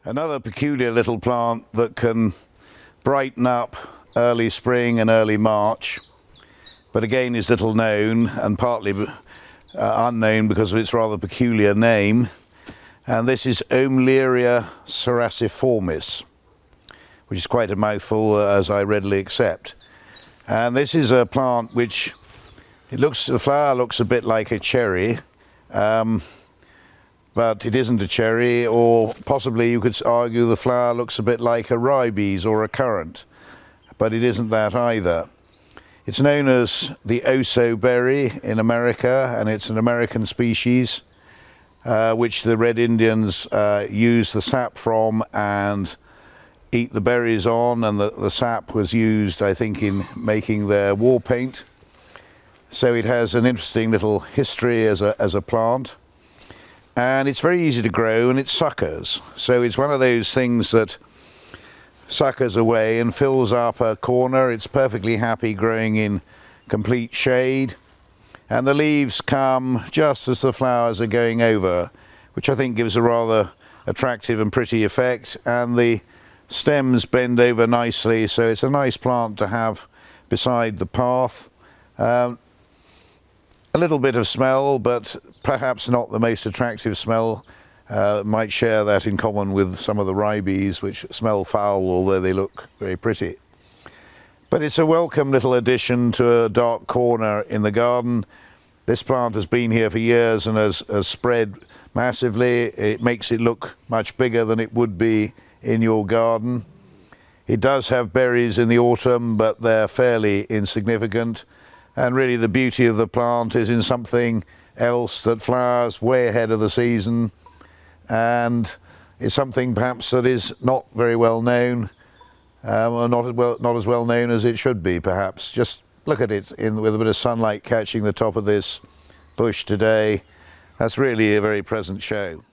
Another peculiar little plant that can brighten up early spring and early March, but again is little known and partly unknown because of its rather peculiar name. And this is Oemleria cerasiformis, which is quite a mouthful, as I readily accept. And this is a plant which the flower looks a bit like a cherry, but it isn't a cherry, or possibly you could argue the flower looks a bit like a ribes or a currant, but it isn't that either. It's known as the oso berry in America, and it's an American species which the Red Indians use the sap from and eat the berries on, and the sap was used, I think, in making their war paint. So it has an interesting little history as a plant. And it's very easy to grow, and it suckers. So it's one of those things that suckers away and fills up a corner. It's perfectly happy growing in complete shade. And the leaves come just as the flowers are going over, which I think gives a rather attractive and pretty effect. And the stems bend over nicely, so it's a nice plant to have beside the path. A little bit of smell, but perhaps not the most attractive smell. Might share that in common with some of the ribes, which smell foul, although they look very pretty. But it's a welcome little addition to a dark corner in the garden. This plant has been here for years and has spread massively. It makes it look much bigger than it would be in your garden. It does have berries in the autumn, but they're fairly insignificant. And really the beauty of the plant is in something else that flowers way ahead of the season, and is something perhaps that is not very well known, or not as well known as it should be perhaps. Just look at it with a bit of sunlight catching the top of this bush today. That's really a very pleasant show.